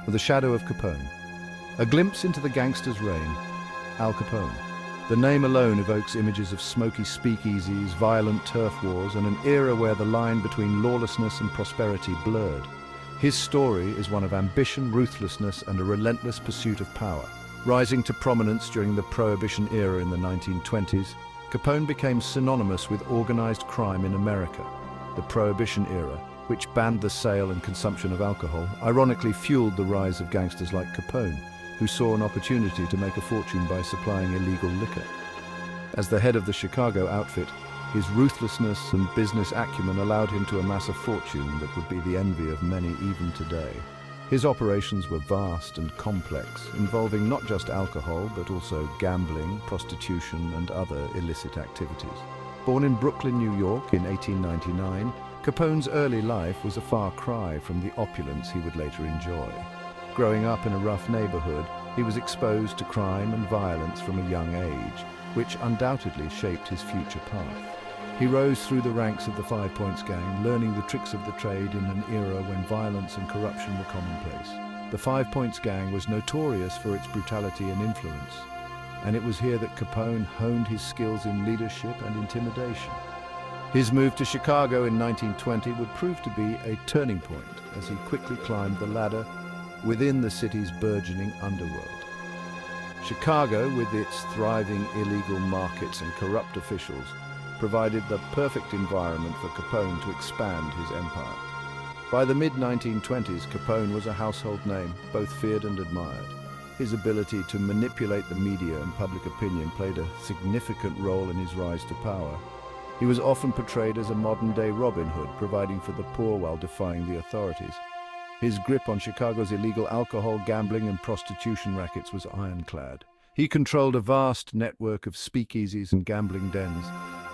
The shadow of Capone. A glimpse into the gangster's reign, Al Capone. The name alone evokes images of smoky speakeasies, violent turf wars, and an era where the line between lawlessness and prosperity blurred. His story is one of ambition, ruthlessness, and a relentless pursuit of power. Rising to prominence during the Prohibition era in the 1920s, Capone became synonymous with organized crime in America. The Prohibition era, which banned the sale and consumption of alcohol, ironically fueled the rise of gangsters like Capone, who saw an opportunity to make a fortune by supplying illegal liquor. As the head of the Chicago outfit, his ruthlessness and business acumen allowed him to amass a fortune that would be the envy of many even today. His operations were vast and complex, involving not just alcohol, but also gambling, prostitution, and other illicit activities. Born in Brooklyn, New York in 1899, Capone's early life was a far cry from the opulence he would later enjoy. Growing up in a rough neighborhood, he was exposed to crime and violence from a young age, which undoubtedly shaped his future path. He rose through the ranks of the Five Points Gang, learning the tricks of the trade in an era when violence and corruption were commonplace. The Five Points Gang was notorious for its brutality and influence, and it was here that Capone honed his skills in leadership and intimidation. His move to Chicago in 1920 would prove to be a turning point as he quickly climbed the ladder within the city's burgeoning underworld. Chicago, with its thriving illegal markets and corrupt officials, provided the perfect environment for Capone to expand his empire. By the mid-1920s, Capone was a household name, both feared and admired. His ability to manipulate the media and public opinion played a significant role in his rise to power. He was often portrayed as a modern-day Robin Hood, providing for the poor while defying the authorities. His grip on Chicago's illegal alcohol, gambling, and prostitution rackets was ironclad. He controlled a vast network of speakeasies and gambling dens,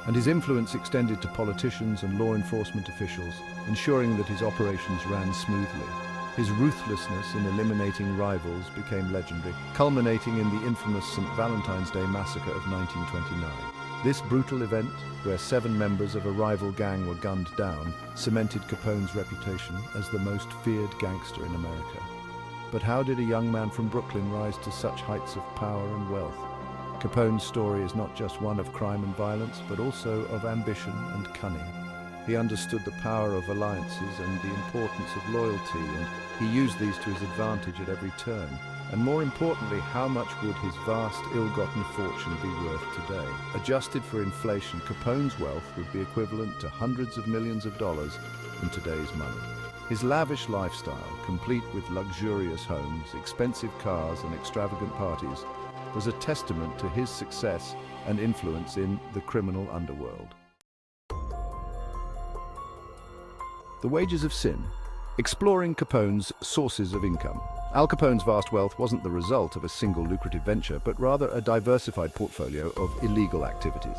and his influence extended to politicians and law enforcement officials, ensuring that his operations ran smoothly. His ruthlessness in eliminating rivals became legendary, culminating in the infamous St. Valentine's Day Massacre of 1929. This brutal event, where 7 members of a rival gang were gunned down, cemented Capone's reputation as the most feared gangster in America. But how did a young man from Brooklyn rise to such heights of power and wealth? Capone's story is not just one of crime and violence, but also of ambition and cunning. He understood the power of alliances and the importance of loyalty, and he used these to his advantage at every turn. And more importantly, how much would his vast, ill-gotten fortune be worth today? Adjusted for inflation, Capone's wealth would be equivalent to hundreds of millions of dollars in today's money. His lavish lifestyle, complete with luxurious homes, expensive cars, and extravagant parties, was a testament to his success and influence in the criminal underworld. The Wages of Sin. Exploring Capone's sources of income. Al Capone's vast wealth wasn't the result of a single lucrative venture, but rather a diversified portfolio of illegal activities.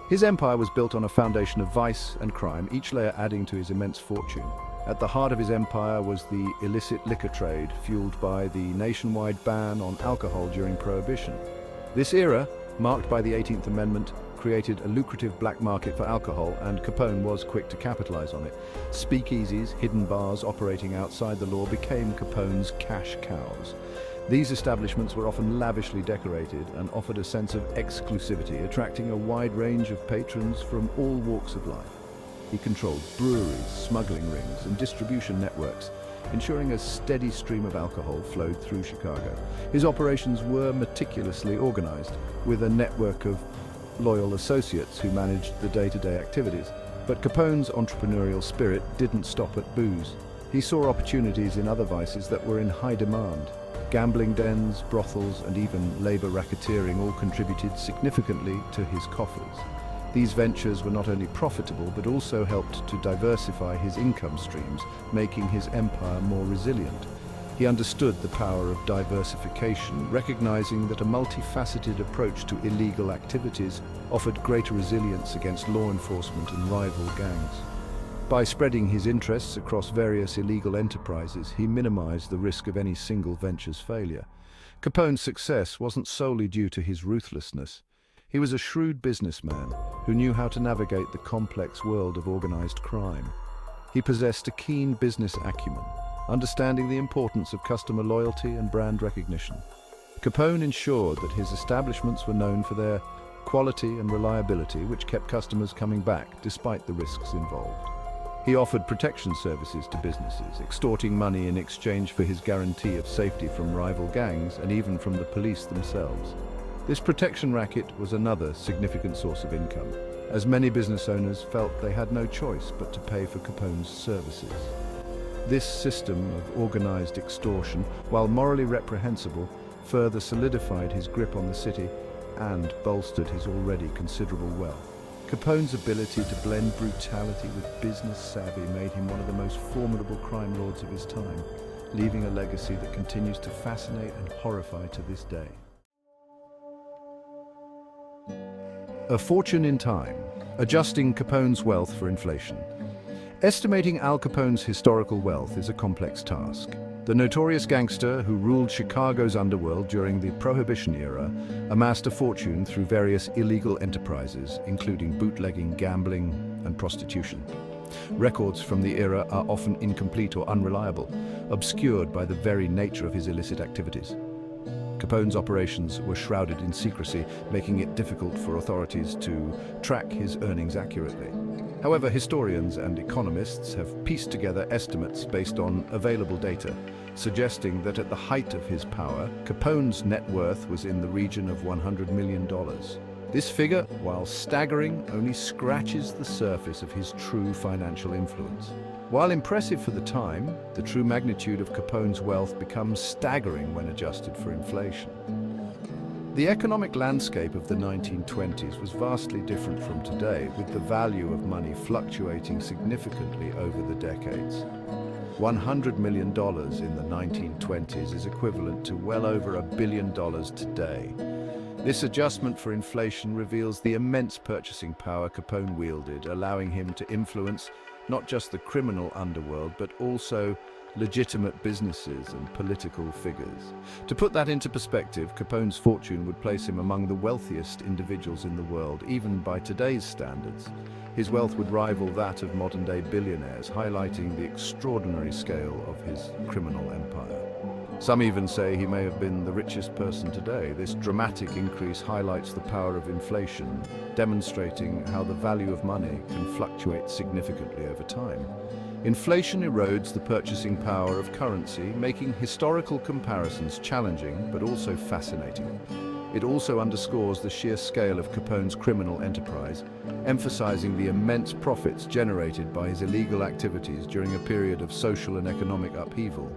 His empire was built on a foundation of vice and crime, each layer adding to his immense fortune. At the heart of his empire was the illicit liquor trade, fueled by the nationwide ban on alcohol during Prohibition. This era, marked by the 18th Amendment, created a lucrative black market for alcohol, and Capone was quick to capitalize on it. Speakeasies, hidden bars operating outside the law, became Capone's cash cows. These establishments were often lavishly decorated and offered a sense of exclusivity, attracting a wide range of patrons from all walks of life. He controlled breweries, smuggling rings, and distribution networks, ensuring a steady stream of alcohol flowed through Chicago. His operations were meticulously organized, with a network of loyal associates who managed the day-to-day activities. But Capone's entrepreneurial spirit didn't stop at booze. He saw opportunities in other vices that were in high demand. Gambling dens, brothels, and even labor racketeering all contributed significantly to his coffers. These ventures were not only profitable, but also helped to diversify his income streams, making his empire more resilient. He understood the power of diversification, recognizing that a multifaceted approach to illegal activities offered greater resilience against law enforcement and rival gangs. By spreading his interests across various illegal enterprises, he minimized the risk of any single venture's failure. Capone's success wasn't solely due to his ruthlessness. He was a shrewd businessman who knew how to navigate the complex world of organized crime. He possessed a keen business acumen, understanding the importance of customer loyalty and brand recognition. Capone ensured that his establishments were known for their quality and reliability, which kept customers coming back despite the risks involved. He offered protection services to businesses, extorting money in exchange for his guarantee of safety from rival gangs and even from the police themselves. This protection racket was another significant source of income, as many business owners felt they had no choice but to pay for Capone's services. This system of organized extortion, while morally reprehensible, further solidified his grip on the city and bolstered his already considerable wealth. Capone's ability to blend brutality with business savvy made him one of the most formidable crime lords of his time, leaving a legacy that continues to fascinate and horrify to this day. A fortune in time, adjusting Capone's wealth for inflation. Estimating Al Capone's historical wealth is a complex task. The notorious gangster who ruled Chicago's underworld during the Prohibition era amassed a fortune through various illegal enterprises, including bootlegging, gambling, and prostitution. Records from the era are often incomplete or unreliable, obscured by the very nature of his illicit activities. Capone's operations were shrouded in secrecy, making it difficult for authorities to track his earnings accurately. However, historians and economists have pieced together estimates based on available data, suggesting that at the height of his power, Capone's net worth was in the region of $100 million. This figure, while staggering, only scratches the surface of his true financial influence. While impressive for the time, the true magnitude of Capone's wealth becomes staggering when adjusted for inflation. The economic landscape of the 1920s was vastly different from today, with the value of money fluctuating significantly over the decades. $100 million in the 1920s is equivalent to well over $1 billion today. This adjustment for inflation reveals the immense purchasing power Capone wielded, allowing him to influence not just the criminal underworld, but also legitimate businesses and political figures. To put that into perspective, Capone's fortune would place him among the wealthiest individuals in the world, even by today's standards. His wealth would rival that of modern-day billionaires, highlighting the extraordinary scale of his criminal empire. Some even say he may have been the richest person today. This dramatic increase highlights the power of inflation, demonstrating how the value of money can fluctuate significantly over time. Inflation erodes the purchasing power of currency, making historical comparisons challenging but also fascinating. It also underscores the sheer scale of Capone's criminal enterprise, emphasizing the immense profits generated by his illegal activities during a period of social and economic upheaval.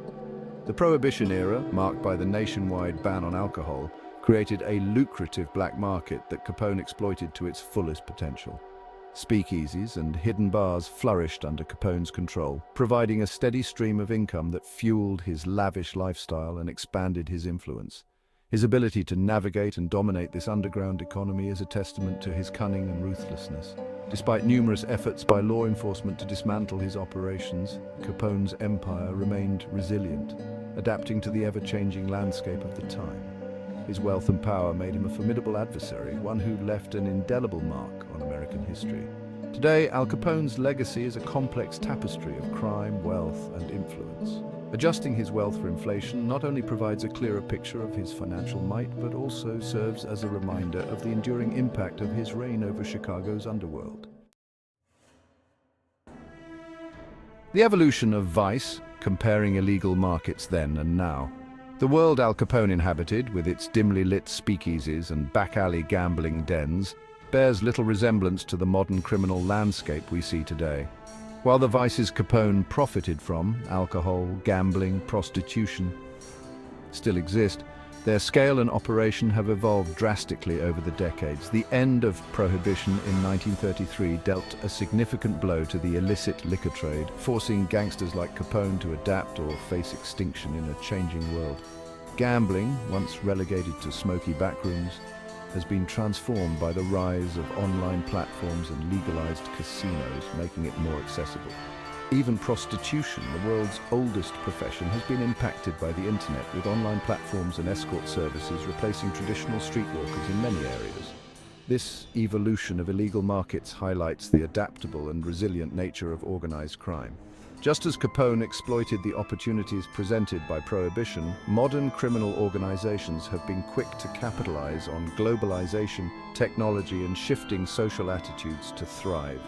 The Prohibition era, marked by the nationwide ban on alcohol, created a lucrative black market that Capone exploited to its fullest potential. Speakeasies and hidden bars flourished under Capone's control, providing a steady stream of income that fueled his lavish lifestyle and expanded his influence. His ability to navigate and dominate this underground economy is a testament to his cunning and ruthlessness. Despite numerous efforts by law enforcement to dismantle his operations, Capone's empire remained resilient, adapting to the ever-changing landscape of the time. His wealth and power made him a formidable adversary, one who left an indelible mark on American history. Today, Al Capone's legacy is a complex tapestry of crime, wealth, and influence. Adjusting his wealth for inflation not only provides a clearer picture of his financial might, but also serves as a reminder of the enduring impact of his reign over Chicago's underworld. The evolution of vice, comparing illegal markets then and now. The world Al Capone inhabited, with its dimly lit speakeasies and back-alley gambling dens, bears little resemblance to the modern criminal landscape we see today. While the vices Capone profited from, alcohol, gambling, prostitution, still exist, their scale and operation have evolved drastically over the decades. The end of Prohibition in 1933 dealt a significant blow to the illicit liquor trade, forcing gangsters like Capone to adapt or face extinction in a changing world. Gambling, once relegated to smoky backrooms, has been transformed by the rise of online platforms and legalized casinos, making it more accessible. Even prostitution, the world's oldest profession, has been impacted by the internet, with online platforms and escort services replacing traditional streetwalkers in many areas. This evolution of illegal markets highlights the adaptable and resilient nature of organized crime. Just as Capone exploited the opportunities presented by prohibition, modern criminal organizations have been quick to capitalize on globalization, technology, and shifting social attitudes to thrive.